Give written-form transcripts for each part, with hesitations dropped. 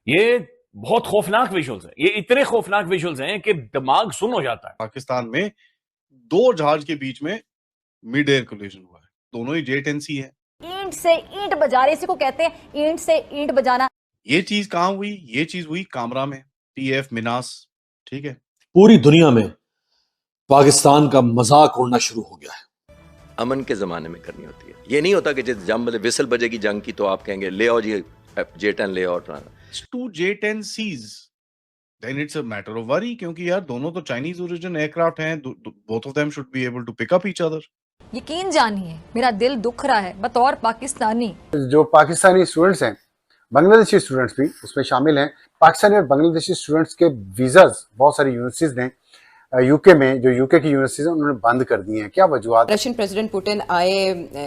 ये बहुत खौफनाक विजुअल्स हैं, ये इतने खौफनाक विजुअल्स हैं कि दिमाग सुन्न हो जाता है। पाकिस्तान में दो जहाज के बीच में मिड एयर कोलिजन हुआ है, दोनों ही J-10C है। ईंट से ईंट बजा रहे, इसी को कहते हैं ईंट से ईंट बजाना। ये चीज कहां हुई? ये चीज हुई कामरा में, PF मिनास। ठीक है, पूरी दुनिया में पाकिस्तान का मजाक उड़ना शुरू हो गया है। अमन के जमाने में करनी होती है। ये नहीं होता कि जिस जंग विसल बजेगी जंग की तो आप कहेंगे ले आओ जी J-10 ले आओ। 2 J-10Cs, then it's a matter of worry, क्योंकि यार दोनों तो चाइनीज ओरिजिन एयरक्राफ्ट हैं, both of them should be able to pick up each other. यकीन जानिए मेरा दिल दुख रहा है बतौर पाकिस्तानी। जो पाकिस्तानी स्टूडेंट्स हैं, बांग्लादेशी स्टूडेंट्स भी उसमें शामिल हैं। पाकिस्तानी और बांग्लादेशी स्टूडेंट्स के वीज़ाज बहुत सारी यूनिवर्सिटीज़ ने यूके में, जो यूके की यूनिवर्सिटीज़ हैं उन्होंने बंद कर दी हैं। क्या वजूहत? रशियन प्रेसिडेंट पुतिन आए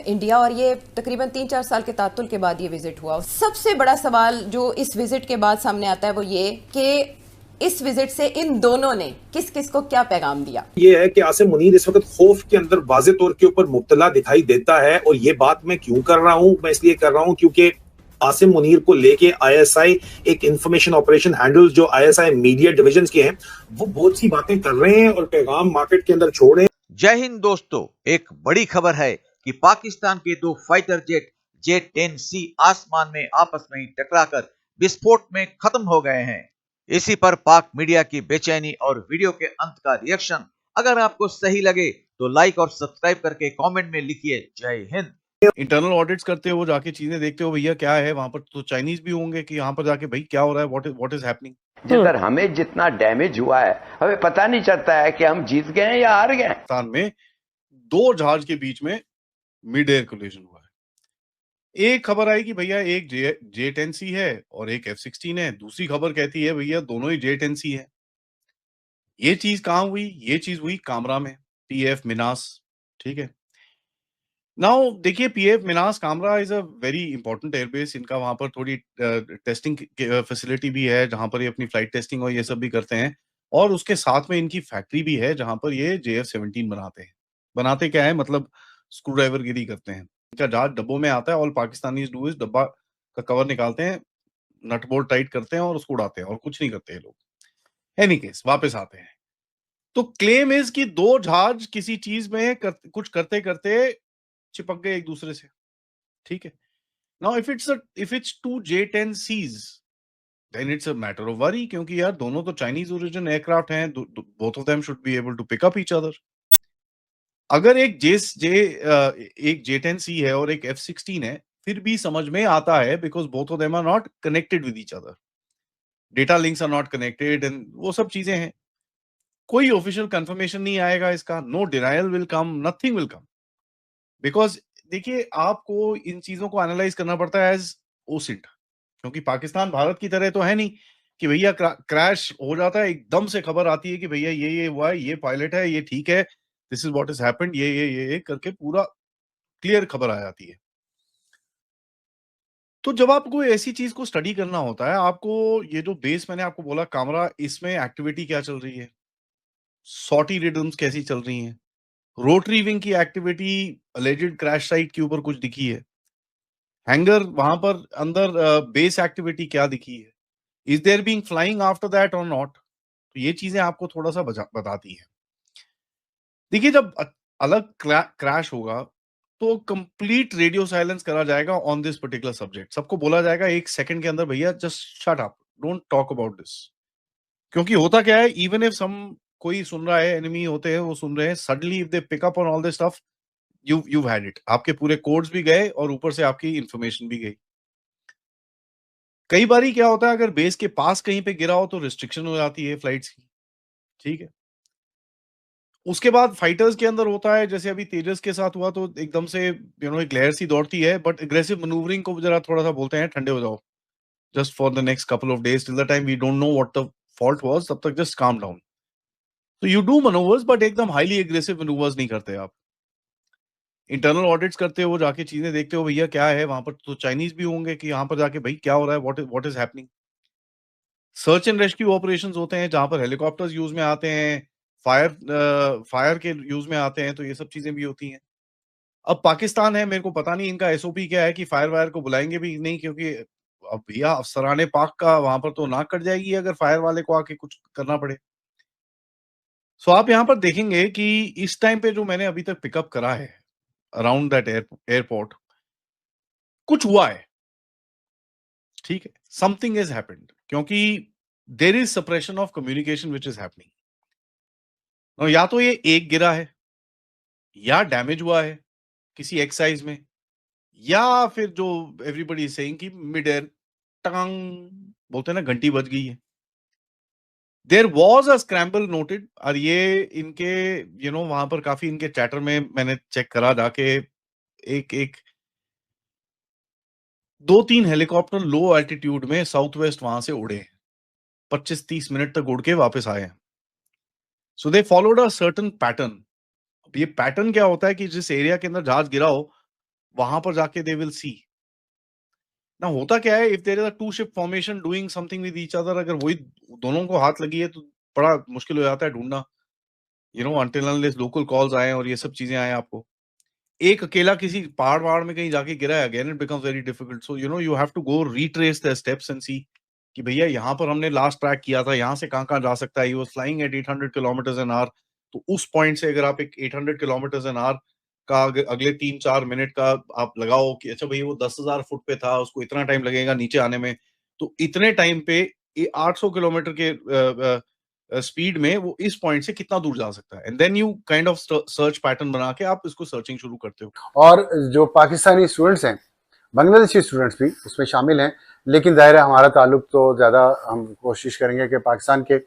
इंडिया और ये तकरीबन 3-4 साल के तातुल के बाद ये विजिट हुआ। सबसे बड़ा सवाल जो इस विजिट के बाद सामने आता है वो ये कि इस विजिट से इन दोनों ने किस किस को क्या पैगाम दिया। ये है कि आसिम मुनीर इस वक्त खौफ के अंदर वाज़े तौर के ऊपर मुब्तला दिखाई देता है। और ये बात मैं क्यों कर रहा हूं? मैं इसलिए कर रहा हूं क्योंकि आसिम मुनीर को लेके ISI एक इंफॉर्मेशन ऑपरेशन हैंडल जो ISI मीडिया डिवीजन के हैं वो बहुत सी बातें कर रहे हैं और पैगाम मार्केट के अंदर छोड़ रहे हैं। जय हिंद दोस्तों, एक बड़ी खबर है कि पाकिस्तान के 2 फाइटर जेट J-10C आसमान में आपस में टकराकर विस्फोट में खत्म हो गए हैं। इसी पर पाक मीडिया की बेचैनी और वीडियो के अंत का रिएक्शन। अगर आपको सही लगे तो लाइक और सब्सक्राइब करके कमेंट में लिखिए जय हिंद। इंटरनल ऑडिट्स करते हो, जाके चीजें देखते हो, भैया क्या है वहां पर, तो चाइनीज भी होंगे कि यहाँ पर जाके भाई क्या हो रहा है, व्हाट इज हैपनिंग। जिधर हमें जितना डैमेज हुआ है हमें पता नहीं चलता है कि हम जीत गए हैं या हार गए। पाकिस्तान में दो जहाज के बीच में मिड एयर कोलिजन हुआ है। एक खबर आई कि भैया एक J-10C है और एक F-16 है, दूसरी खबर कहती है भैया दोनों ही J-10C है। ये चीज कहां हुई? ये चीज हुई कामरा में, PF मिनास। ठीक है, नाउ देखिए, PF Minhas Kamra is a very important airbase. इनका वहां पर थोड़ी टेस्टिंग फैसिलिटी भी है जहां पर ये अपनी फ्लाइट टेस्टिंग और ये सब भी करते हैं, और उसके साथ में इनकी फैक्ट्री भी है जहां पर ये JF-17 बनाते हैं। बनाते क्या है मतलब, स्क्रू ड्राइवर गिरी करते हैं। इनका जहाज डब्बों में आता है, और पाकिस्तानी डू इज डब्बा का कवर निकालते हैं, नट बोल्ट टाइट करते हैं और उसको उड़ाते हैं, और कुछ नहीं करते ये लोग। एनी केस, वापस आते हैं तो क्लेम इज कि दो जहाज किसी चीज में कुछ करते करते चिपक गए एक दूसरे से। ठीक है, now if it's 2 J-10Cs then it's a matter of worry, क्योंकि यार दोनों तो चाइनीज ओरिजिन एयरक्राफ्ट हैं, both of them should be able to pick up each other. अगर एक J-10C है और एक F-16 है, फिर भी समझ में आता है, because both of them are not connected with each other, data links are not connected and वो सब चीजें हैं। कोई ऑफिशियल कंफर्मेशन नहीं आएगा इसका, no denial will come, nothing will come, because देखिए आपको इन चीजों को एनालाइज करना पड़ता है एज ओसिट, क्योंकि पाकिस्तान भारत की तरह तो है नहीं कि भैया क्रैश हो जाता है एकदम से खबर आती है कि भैया ये हुआ है, ये पायलट है, ये ठीक है, this is what is happened, ये करके पूरा क्लियर खबर आ जाती है। तो जब आपको ऐसी चीज को स्टडी करना होता है, आपको ये जो बेस मैंने आपको बोला कामरा, इसमें एक्टिविटी क्या चल रही है, सॉटी रिदम्स कैसी चल रही हैं, रोटरी विंग की एक्टिविटी अलेजेड क्रैश साइट के ऊपर कुछ दिखी है, हैंगर वहां पर अंदर बेस एक्टिविटी क्या दिखी है, is there being flying after that और नॉट, तो ये चीजें आपको थोड़ा सा बताती है। देखिए, जब अलग क्रैश होगा तो कंप्लीट रेडियो साइलेंस करा जाएगा ऑन दिस पर्टिकुलर सब्जेक्ट। सबको बोला जाएगा एक सेकंड के अंदर, भैया just shut up, don't talk about this. क्योंकि होता क्या है, इवन इफ कोई सुन रहा है, एनिमी होते हैं वो सुन रहे हैं, suddenly if they pick up on all this stuff, you've had it, आपके पूरे कोड्स भी गए और ऊपर से आपकी इंफॉर्मेशन भी गई। कई बारी क्या होता है, अगर बेस के पास कहीं पे गिरा हो तो रिस्ट्रिक्शन हो जाती है फ्लाइट्स की। ठीक है, उसके बाद फाइटर्स के अंदर होता है, जैसे अभी तेजस के साथ हुआ, तो एकदम से एक लहर सी दौड़ती है, बट एग्रेसिव मैन्यूवरिंग को जरा थोड़ा सा बोलते हैं ठंडे हो जाओ, just for the next couple of days, till the time we don't know what the fault was, तब तक जस्ट काम डाउन। तो यू डू मैनूवर्स, बट एकदम हाईली एग्रेसिव मैनूवर्स नहीं करते आप। इंटरनल ऑडिट्स करते हो, जाके चीजें देखते हो, भैया क्या है वहां पर, तो चाइनीज भी होंगे कि यहाँ पर जाके भाई क्या हो रहा है, what is happening. Search and rescue operations होते हैं जहां पर हेलीकॉप्टर्स यूज में आते हैं, फायर के यूज में आते हैं, तो ये सब चीजें भी होती हैं। अब पाकिस्तान है, मेरे को पता नहीं इनका SOP क्या है कि फायर वायर को बुलाएंगे भी नहीं, क्योंकि अब भैया अफसराने पाक का वहां पर तो नाक कट जाएगी अगर फायर वाले को आके कुछ करना पड़े। सो आप यहाँ पर देखेंगे कि इस टाइम पे जो मैंने अभी तक पिकअप करा है अराउंड दैट एयरपोर्ट, कुछ हुआ है, ठीक है, समथिंग इज हैपेंड, क्योंकि there is suppression of communication which is happening. या तो ये एक गिरा है, या डैमेज हुआ है किसी एक्साइज में, या फिर जो एवरीबॉडी इज सेइंग कि मिड एयर टांग बोलते हैं ना, घंटी बज गई है। There was a scramble noted, और ये इनके वहां पर काफी इनके चैटर में मैंने चेक करा जाके, एक एक 2-3 हेलीकॉप्टर लो एल्टीट्यूड में साउथ वेस्ट वहां से उड़े, 25-30 मिनट तक उड़ के वापस आए हैं। So they followed a certain pattern. अब ये पैटर्न क्या होता है कि जिस एरिया के अंदर जहाज गिरा हो वहां पर जाके दे विल सी ना होता क्या है। If there is a two ship formation doing something with each other, अगर वही दोनों को हाथ लगी है तो बड़ा मुश्किल हो जाता है ढूंढना, अनटिल अनलेस लोकल कॉल्स आए और ये सब चीजें आए आपको। एक अकेला किसी पहाड़ में कहीं जाके गिरा है, again it becomes very difficult. So you have to go retrace the steps and see कि भैया यहाँ पर हमने लास्ट ट्रैक किया था, यहाँ से कहाँ जा सकता है। He was flying eight 800 kilometre an hour. तो उस पॉइंट से अगर आप एक 800 किलोमीटर एन आवर का अगले 3-4 मिनट का आप लगाओ कि अच्छा भैया वो 10,000 फुट पे था, उसको इतना टाइम लगेगा नीचे आने में, तो इतने टाइम पे 800 किलोमीटर के स्पीड में वो इस पॉइंट से कितना दूर जा सकता है। And then you kind of search pattern बना के आप इसको सर्चिंग शुरू करते हो। और जो पाकिस्तानी स्टूडेंट्स हैं, बांग्लादेशी स्टूडेंट्स भी उसमें शामिल हैं, लेकिन जाहिर है हमारा ताल्लुक तो ज़्यादा, हम कोशिश करेंगे कि पाकिस्तान के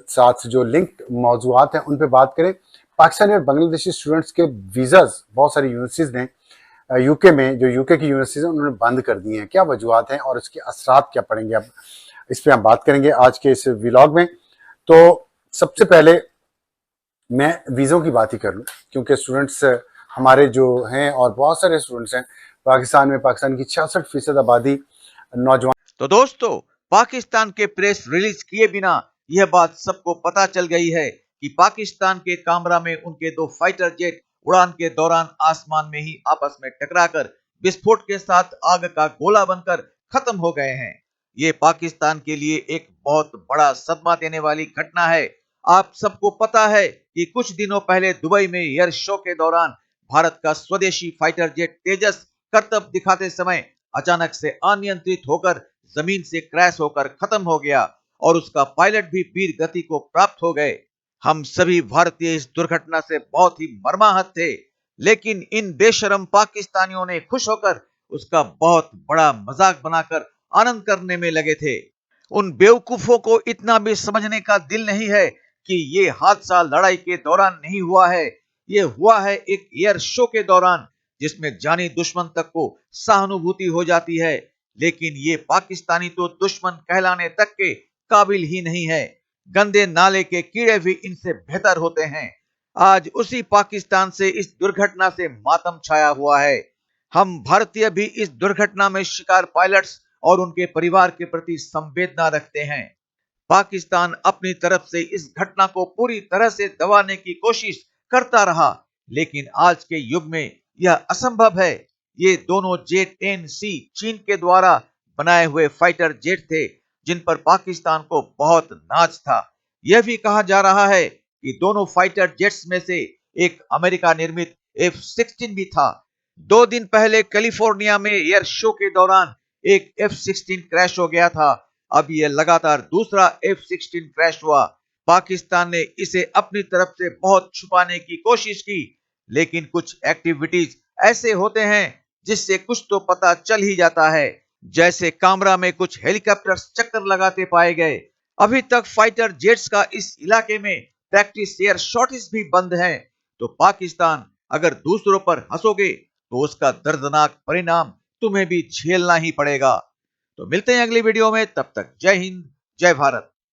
साथ जो लिंक्ड मौजूआत हैं उन पे बात करें। पाकिस्तानी और बांग्लादेशी स्टूडेंट्स के वीज़ाज बहुत सारी यूनिवर्सिटीज़ ने यूके में, जो यूके की यूनिवर्सिटीज़ हैं उन्होंने बंद कर दिए हैं। क्या वजूहत हैं और इसके असरात क्या पड़ेंगे, अब इस पर हम बात करेंगे आज के इस व्लॉग में। तो सबसे पहले मैं वीज़ों की बात ही कर लूँ, क्योंकि स्टूडेंट्स हमारे जो हैं और बहुत सारे स्टूडेंट्स हैं पाकिस्तान में, पाकिस्तान की 66% आबादी नौजवान। तो दोस्तों, पाकिस्तान के प्रेस रिलीज किए बिना यह बात सबको पता चल गई है कि पाकिस्तान के कामरा में उनके 2 फाइटर जेट उड़ान के दौरान आसमान में ही आपस में टकराकर विस्फोट के साथ आग का गोला बनकर खत्म हो गए हैं। ये पाकिस्तान के लिए एक बहुत बड़ा सदमा देने वाली घटना है। आप सबको पता है कि कुछ दिनों पहले दुबई में एयर शो के दौरान भारत का स्वदेशी फाइटर जेट तेजस करतब दिखाते समय अचानक से अनियंत्रित होकर जमीन से क्रैश होकर खत्म हो गया और उसका पायलट भी वीर गति को प्राप्त हो गए। हम सभी भारतीय इस दुर्घटना से बहुत ही मर्माहत थे, लेकिन इन बेशरम पाकिस्तानियों ने खुश होकर उसका बहुत बड़ा मजाक बनाकर आनंद करने में लगे थे। उन बेवकूफों को इतना भी समझने का दिल नहीं है कि ये हादसा लड़ाई के दौरान नहीं हुआ है, ये हुआ है एक एयर शो के दौरान, जिसमें जानी दुश्मन तक को सहानुभूति हो जाती है। लेकिन ये पाकिस्तानी तो दुश्मन कहलाने तक के काबिल ही नहीं है। गंदे नाले के कीड़े भी इनसे बेहतर होते हैं। आज उसी पाकिस्तान से इस दुर्घटना से मातम छाया हुआ है। हम भारतीय भी इस दुर्घटना में शिकार पायलट्स और उनके परिवार के प्रति संवेदना रखते हैं। पाकिस्तान अपनी तरफ से इस घटना को पूरी तरह से दबाने की कोशिश करता रहा, लेकिन आज के युग में यह असंभव है। ये दोनों J-10C चीन के द्वारा बनाए हुए फाइटर जेट थे, जिन पर पाकिस्तान को बहुत नाज था। यह भी कहा जा रहा है कि दोनों फाइटर जेट्स में से एक अमेरिका निर्मित F-16 भी था। 2 दिन पहले कैलिफोर्निया में एयर शो के दौरान एक F-16 क्रैश हो गया था। अब यह लगातार दूसरा F-16 क्रैश हुआ। पाकिस्तान ने इसे अपनी तरफ से बहुत छुपाने की कोशिश की, लेकिन कुछ एक्टिविटीज ऐसे होते हैं जिससे कुछ तो पता चल ही जाता है। जैसे कामरा में कुछ हेलीकॉप्टर्स चक्कर लगाते पाए गए। अभी तक फाइटर जेट्स का इस इलाके में प्रैक्टिस एयर शॉट्स भी बंद हैं। तो पाकिस्तान अगर दूसरों पर हंसोगे तो उसका दर्दनाक परिणाम तुम्हें भी झेलना ही पड़ेगा। तो मिलते हैं अगली वीडियो में, तब तक जय हिंद, जय भारत।